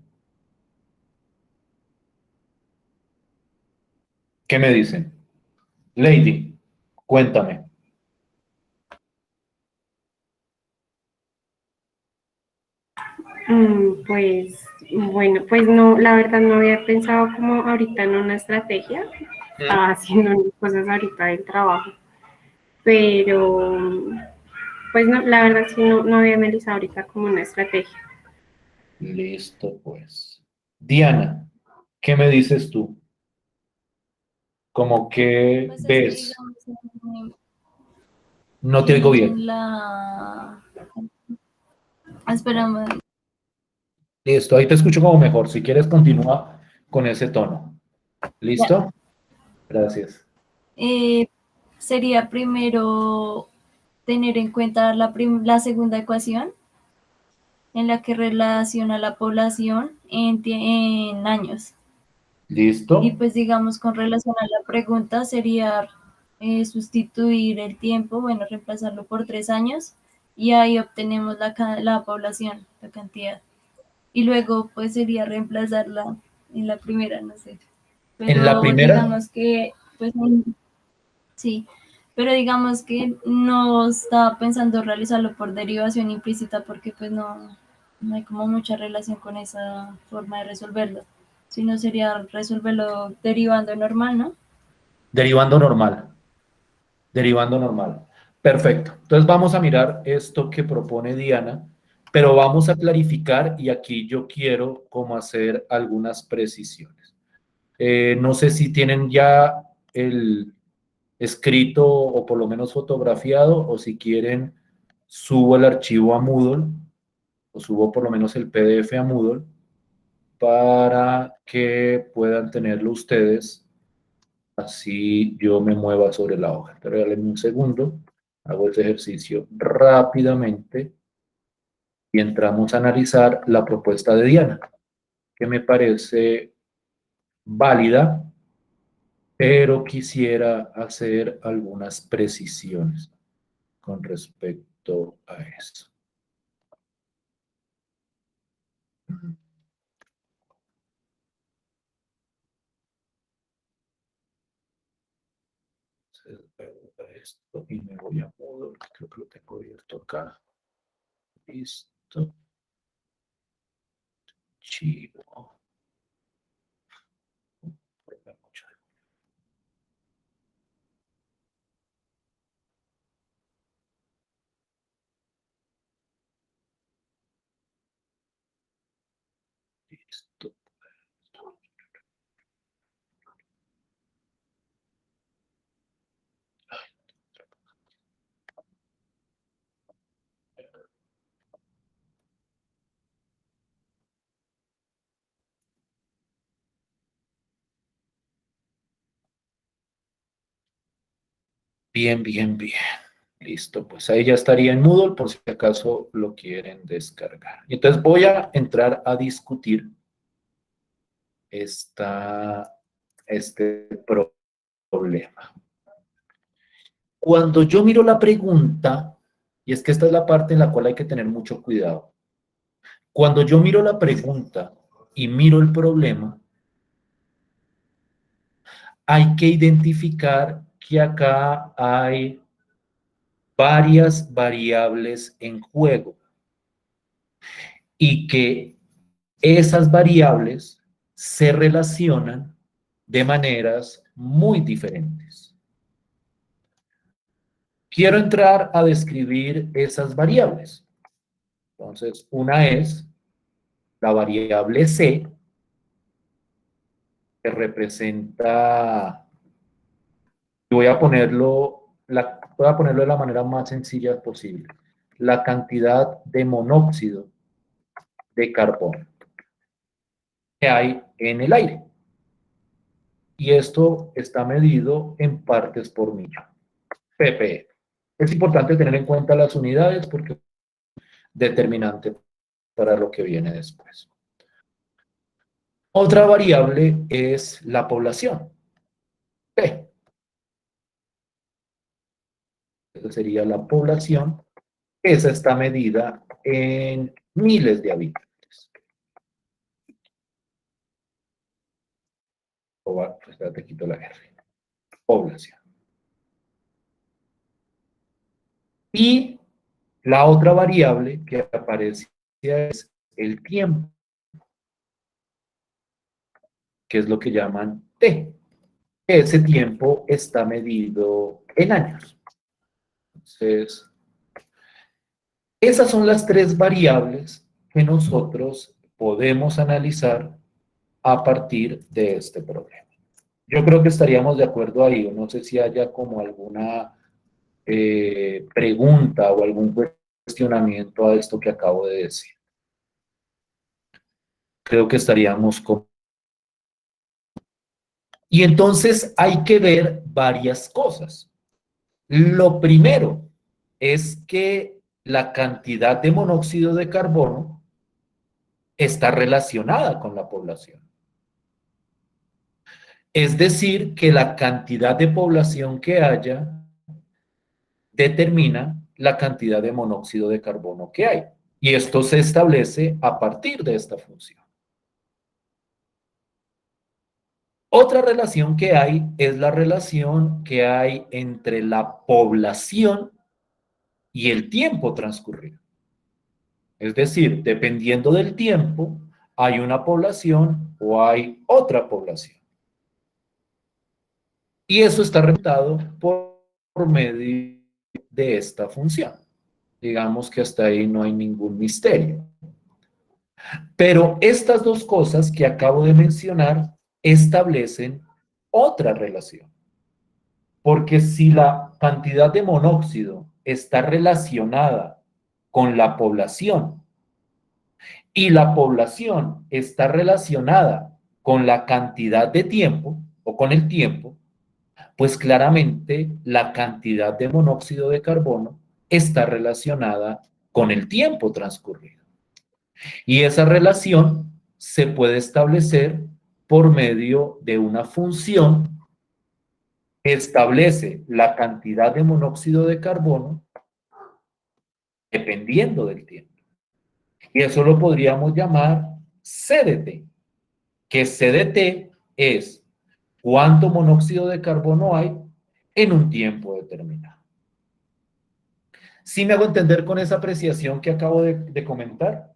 ¿qué me dicen? Lady, cuéntame. Pues bueno, pues no, la verdad no había pensado como ahorita en una estrategia, estaba haciendo unas cosas ahorita del trabajo, pero pues no, la verdad sí no había analizado ahorita como una estrategia. Listo, pues. Diana, ¿qué me dices tú? ¿Cómo que Pues es que ves? digamos No te oigo bien. en la... Esperamos. Listo, ahí te escucho como mejor. Si quieres, continúa con ese tono. Ya. ¿Listo? Gracias. Eh, Sería primero tener en cuenta la segunda ecuación en la que relaciona la población en años. Y ¿Listo? pues digamos con relación a la pregunta sería sustituir el tiempo, bueno, reemplazarlo por 3 años y ahí obtenemos la población, la cantidad. Y luego pues sería reemplazarla en la primera, no sé. En la Pero primera, digamos que pues sí, pero digamos que no estaba pensando realizarlo por derivación implícita porque pues no hay como mucha relación con esa forma de resolverlo, sino sería resolverlo derivando normal, ¿no? derivando normal. Derivando normal. Perfecto. Entonces vamos a mirar esto que propone Diana, pero vamos a clarificar y aquí yo quiero como hacer algunas precisiones. No sé si tienen ya el escrito o por lo menos fotografiado o si quieren subo el archivo a Moodle o subo por lo menos el PDF a Moodle para que puedan tenerlo ustedes. Así yo me mueva sobre la hoja. Pero regálenme un segundo. Hago ese ejercicio rápidamente y entramos a analizar la propuesta de Diana, que me parece válida, pero quisiera hacer algunas precisiones con respecto a eso. Entonces, esto y me voy a Moodle, creo que lo tengo abierto acá. Listo. Chivo. Listo. Bien, bien, bien. Listo, pues ahí ya estaría en Moodle por si acaso lo quieren descargar. Y entonces voy a entrar a discutir este problema. Cuando yo miro la pregunta, y es que esta es la parte en la cual hay que tener mucho cuidado. Cuando yo miro la pregunta y miro el problema, hay que identificar que acá hay varias variables en juego y que esas variables se relacionan de maneras muy diferentes. Quiero entrar a describir esas variables. Entonces, una es la variable C, que representa, voy a ponerlo de la manera más sencilla posible, la cantidad de monóxido de carbono que hay en el aire. Y esto está medido en partes por millón, ppm. Es importante tener en cuenta las unidades porque es determinante para lo que viene después. Otra variable es la población, P. Esa sería la población. Esa está medida en miles de habitantes. Espérate, quito la R. Población. Y la otra variable que aparece es el tiempo, que es lo que llaman T. Ese tiempo está medido en años. Entonces, esas son las tres variables que nosotros podemos analizar a partir de este problema. Yo creo que estaríamos de acuerdo ahí, no sé si haya como alguna pregunta o algún cuestionamiento a esto que acabo de decir. Creo que estaríamos con... Y entonces hay que ver varias cosas. Lo primero es que la cantidad de monóxido de carbono está relacionada con la población. Es decir, que la cantidad de población que haya determina la cantidad de monóxido de carbono que hay. Y esto se establece a partir de esta función. Otra relación que hay es la relación que hay entre la población y el tiempo transcurrido. Es decir, dependiendo del tiempo, hay una población o hay otra población. Y eso está representado por medio de esta función. Digamos que hasta ahí no hay ningún misterio. Pero estas dos cosas que acabo de mencionar establecen otra relación. Porque si la cantidad de monóxido está relacionada con la población y la población está relacionada con la cantidad de tiempo o con el tiempo, pues claramente la cantidad de monóxido de carbono está relacionada con el tiempo transcurrido. Y esa relación se puede establecer por medio de una función que establece la cantidad de monóxido de carbono dependiendo del tiempo. Y eso lo podríamos llamar CDT, que CDT es cuánto monóxido de carbono hay en un tiempo determinado. ¿Sí me hago entender con esa apreciación que acabo de comentar?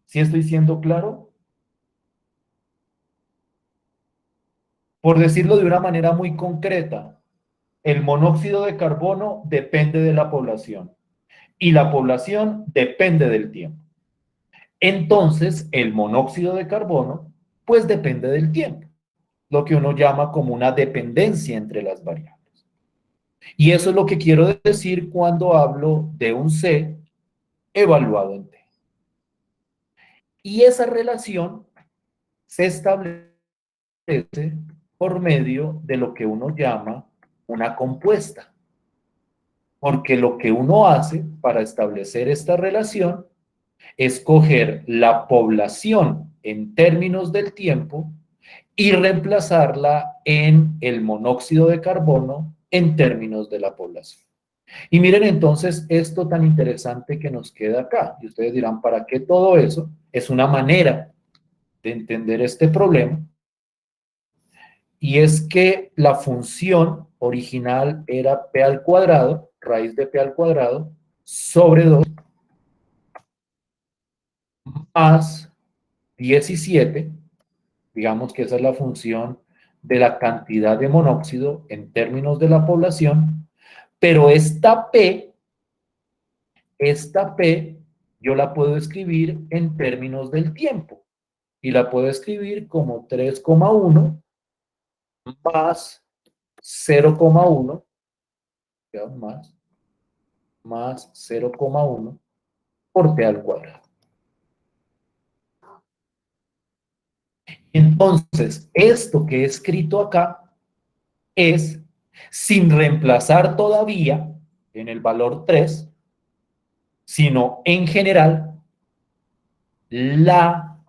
¿Sí estoy siendo claro? Por decirlo de una manera muy concreta, el monóxido de carbono depende de la población y la población depende del tiempo. Entonces, el monóxido de carbono, pues depende del tiempo, lo que uno llama como una dependencia entre las variables. Y eso es lo que quiero decir cuando hablo de un C evaluado en T. Y esa relación se establece por medio de lo que uno llama una compuesta. Porque lo que uno hace para establecer esta relación es coger la población en términos del tiempo y reemplazarla en el monóxido de carbono en términos de la población. Y miren entonces esto tan interesante que nos queda acá. Y ustedes dirán, ¿para qué todo eso? Es una manera de entender este problema. Y es que la función original era p al cuadrado, raíz de p al cuadrado, sobre 2 más 17 Digamos que esa es la función de la cantidad de monóxido en términos de la población, pero esta P, yo la puedo escribir en términos del tiempo y la puedo escribir como 3,1 más 0,1, más 0,1 por T al cuadrado. Entonces, esto que he escrito acá es, sin reemplazar todavía en el valor 3, sino en general, la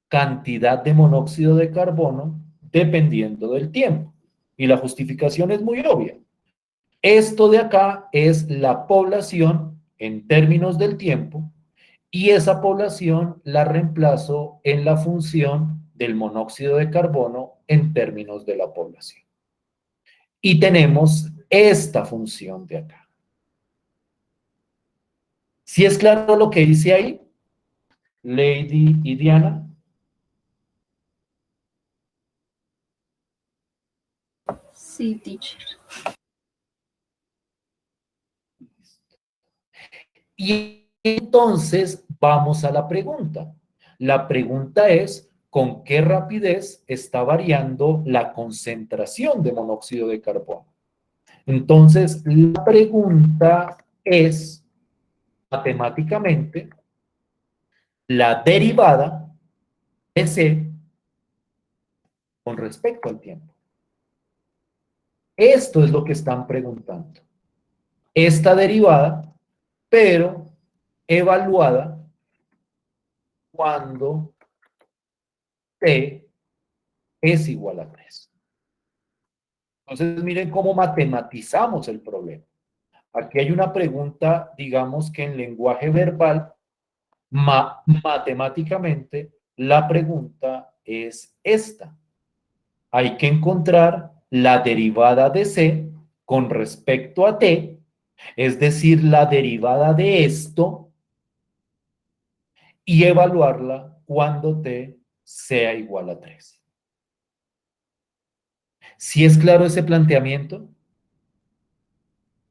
cantidad de monóxido de carbono dependiendo del tiempo. Y la justificación es muy obvia. Esto de acá es la población en términos del tiempo y esa población la reemplazo en la función del monóxido de carbono en términos de la población. Y tenemos esta función de acá. ¿Sí es claro lo que dice ahí, Lady y Diana? Sí, teacher. Y entonces vamos a la pregunta. La pregunta es, ¿con qué rapidez está variando la concentración de monóxido de carbono? Entonces, la pregunta es, matemáticamente, la derivada de C con respecto al tiempo. Esto es lo que están preguntando. Esta derivada, pero evaluada cuando T es igual a 3. Entonces, miren cómo matematizamos el problema. Aquí hay una pregunta, digamos que en lenguaje verbal, matemáticamente, la pregunta es esta. Hay que encontrar la derivada de C con respecto a T, es decir, la derivada de esto, y evaluarla cuando T sea igual a 3. ¿Sí es claro ese planteamiento?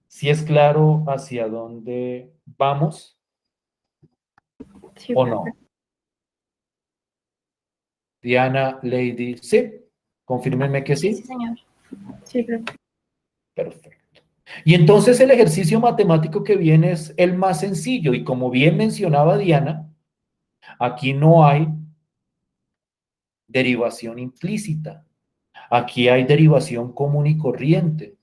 ¿Sí es claro hacia dónde vamos Sí, o no? Diana, Lady, sí. Confírmenme que Sí, sí, sí. señor. sí, profe. Perfecto. Y entonces el ejercicio matemático que viene es el más sencillo y como bien mencionaba Diana, aquí no hay derivación implícita. Aquí hay derivación común y corriente,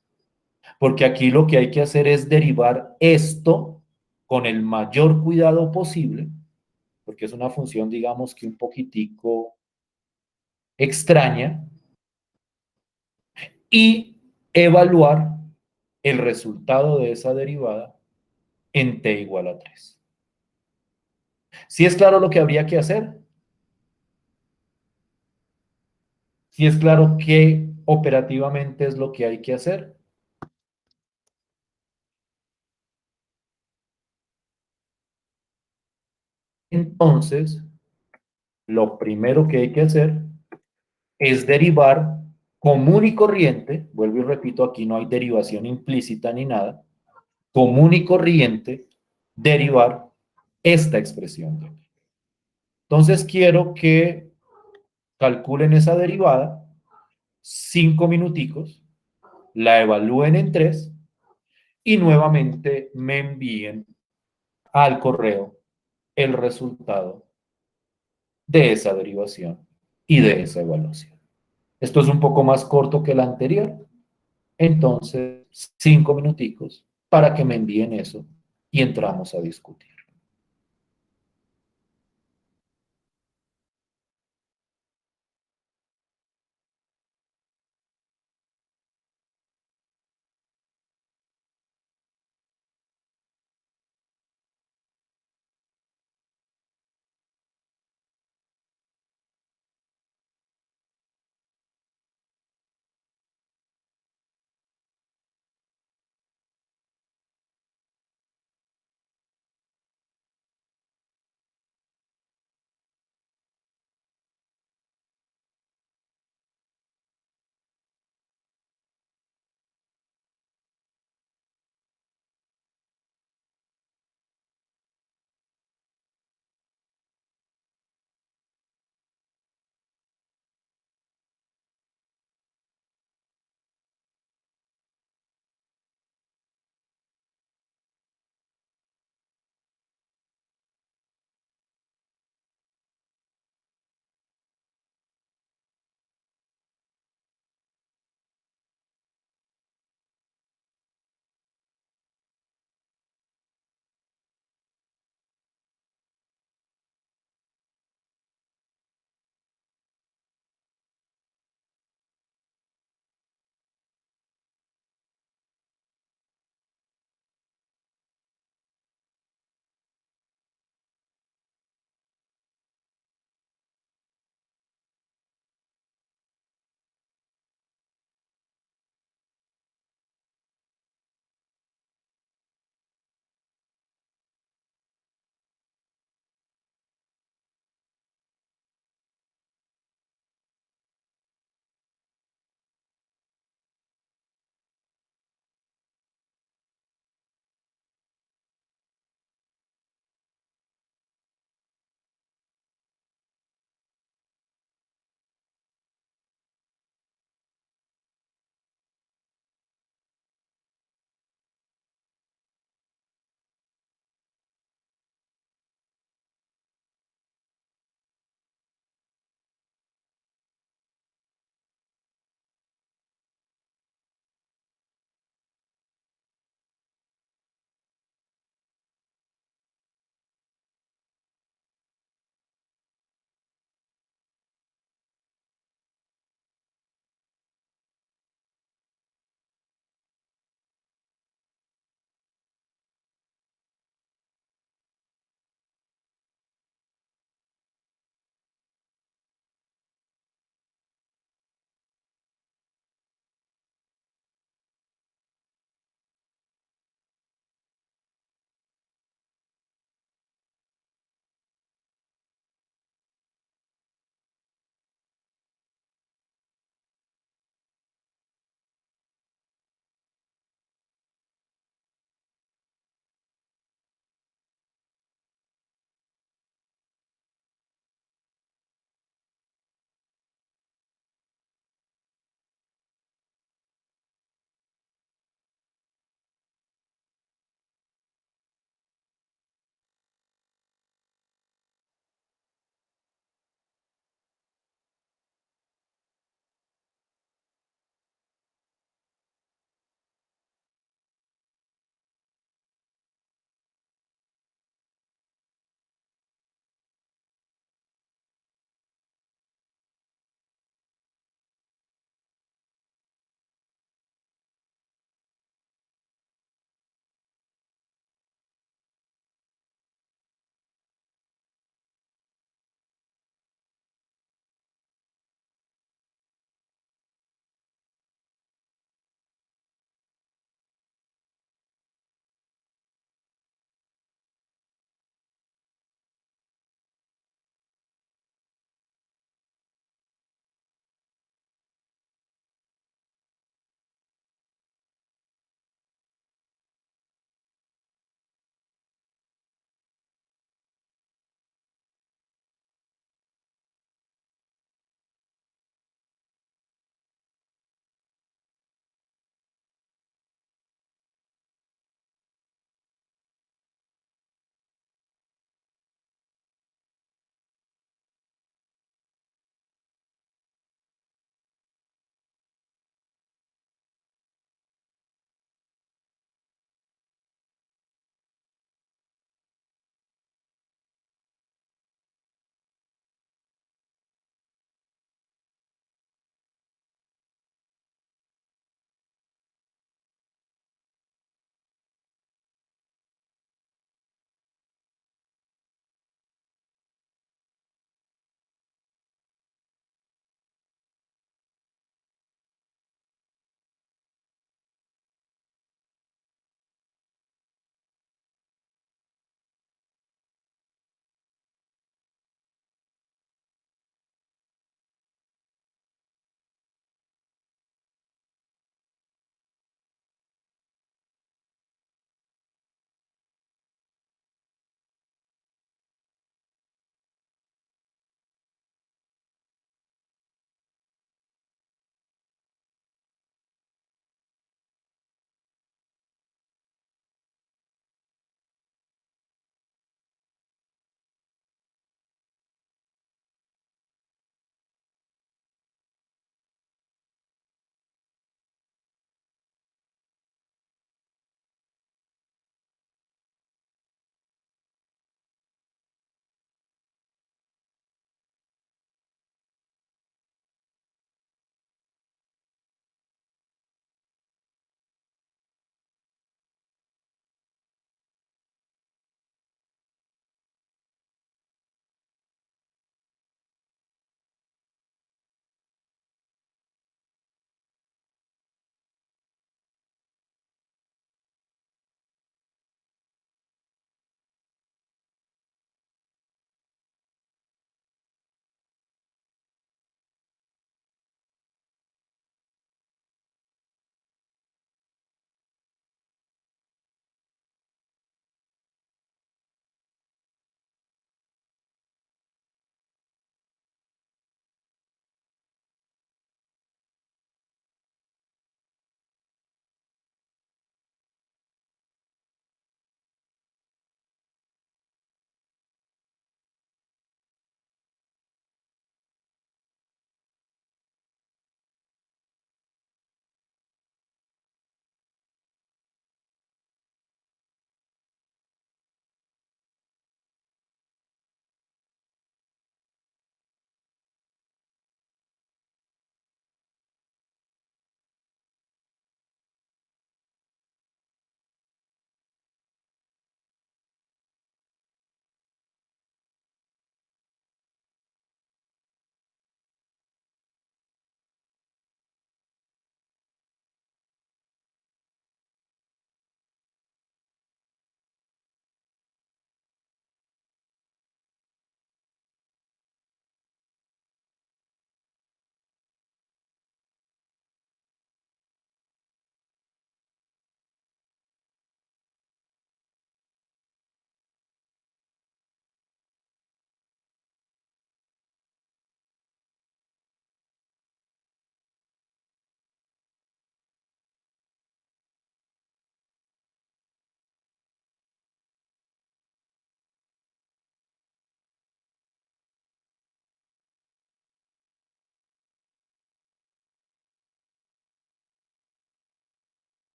porque aquí lo que hay que hacer es derivar esto con el mayor cuidado posible, porque es una función, digamos que un poquitico extraña, y evaluar el resultado de esa derivada en t igual a 3. ¿Sí es claro lo que habría que hacer? ¿Sí es claro qué operativamente es lo que hay que hacer? Entonces, lo primero que hay que hacer es derivar común y corriente, vuelvo y repito, aquí no hay derivación implícita ni nada, común y corriente, derivar esta expresión de aquí. Entonces quiero que calculen esa derivada, 5 minuticos, la evalúen en 3 y nuevamente me envíen al correo el resultado de esa derivación y de esa evaluación. Esto es un poco más corto que el anterior, entonces 5 minuticos para que me envíen eso y entramos a discutir.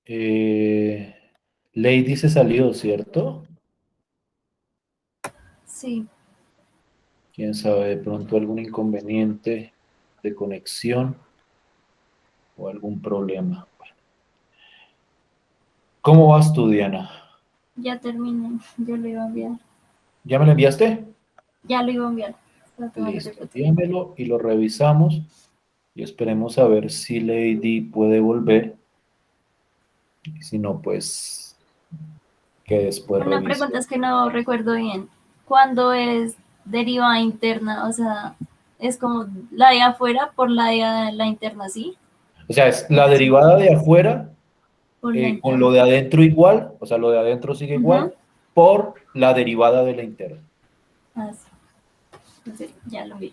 Lady se salió, ¿cierto? Sí, Quién sabe, de pronto algún inconveniente de conexión o algún problema. ¿Cómo vas tú, Diana? ya terminé. Yo lo iba a enviar. ¿Ya me lo enviaste? Ya lo iba a enviar. Estaba tomando Listo, foto. envíamelo y lo revisamos y esperemos a ver si Lady puede volver. Y si no, pues que después Una revise. pregunta es que no recuerdo bien. ¿Cuándo es derivada interna? O sea, es como la de afuera por la interna, ¿sí? O sea, es O la es derivada de afuera por la con lo interna. de adentro igual, o sea, lo de adentro sigue igual, Ujú. por la derivada de la interna. Ah, sí. Entonces, ya lo vi.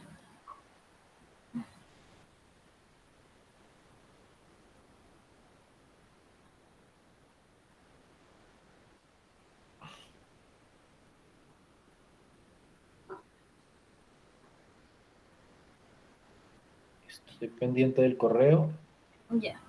Estoy pendiente del correo. Ya.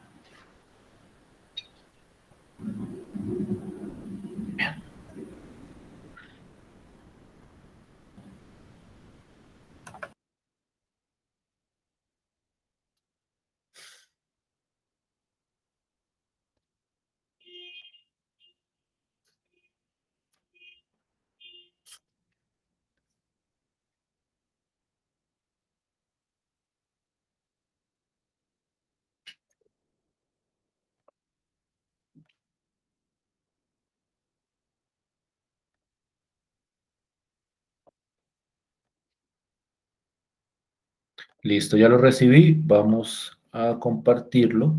Listo, ya lo recibí. Vamos a compartirlo.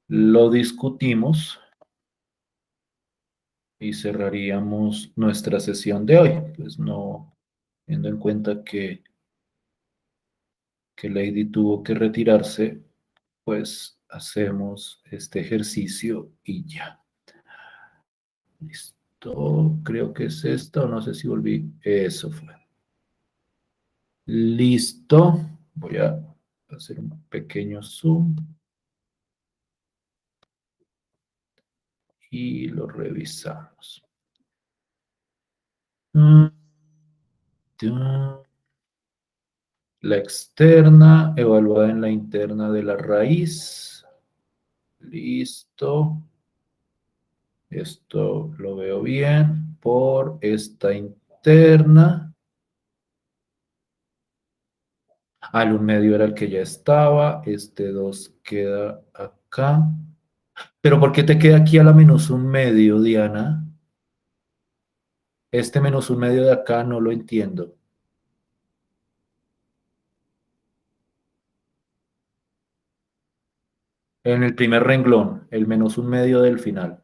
Lo discutimos y cerraríamos nuestra sesión de hoy. Pues no, teniendo en cuenta que Lady tuvo que retirarse, pues hacemos este ejercicio y ya. Listo, creo que es esto, no sé si volví. Eso fue. Listo, voy a hacer un pequeño zoom y lo revisamos. La externa, evaluada en la interna de la raíz. Listo. Esto lo veo bien por esta interna. Al un medio era el que ya estaba. Este 2 queda acá. Pero ¿por qué te queda aquí a la menos un medio, Diana? Este menos un medio de acá no lo entiendo. En el primer renglón, el menos un medio del final.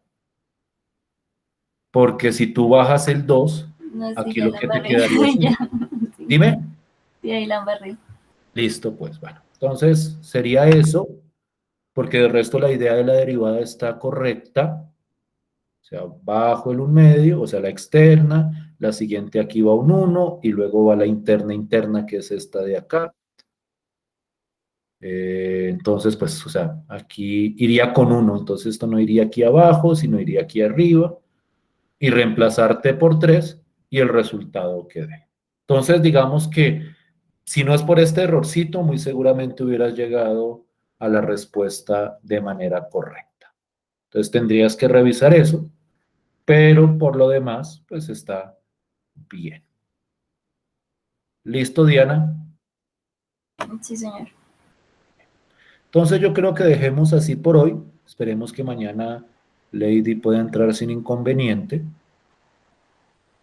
Porque si tú bajas el 2, No, sí, aquí ya lo la que te embarré. quedaría es Ya. 1. Sí, Dime. sí, ahí la embarré. Listo, pues bueno. Entonces sería eso, porque de resto la idea de la derivada está correcta. O sea, bajo el un medio, o sea, la externa, la siguiente aquí va un 1 y luego va la interna interna, que es esta de acá. Entonces, pues, o sea, aquí iría con 1, entonces esto no iría aquí abajo, sino iría aquí arriba y reemplazar t por 3 y el resultado que dé. Entonces, digamos que si no es por este errorcito, muy seguramente hubieras llegado a la respuesta de manera correcta. Entonces tendrías que revisar eso, pero por lo demás, pues está bien. ¿Listo, Diana? Sí, señor. Entonces yo creo que dejemos así por hoy. Esperemos que mañana Lady pueda entrar sin inconveniente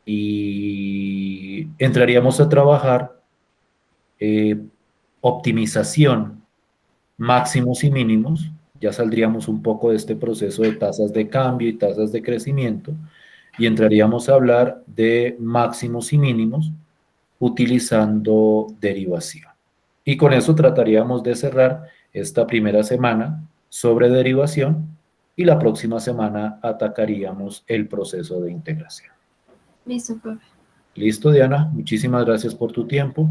y entraríamos a trabajar eh, optimización, máximos y mínimos. Ya saldríamos un poco de este proceso de tasas de cambio y tasas de crecimiento y entraríamos a hablar de máximos y mínimos utilizando derivación. Y con eso trataríamos de cerrar esta primera semana sobre derivación y la próxima semana atacaríamos el proceso de integración. Listo, profe. Listo, Diana, muchísimas gracias por tu tiempo.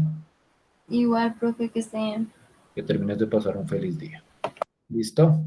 Igual, profe, que esté bien. Que termines de pasar un feliz día. ¿Listo?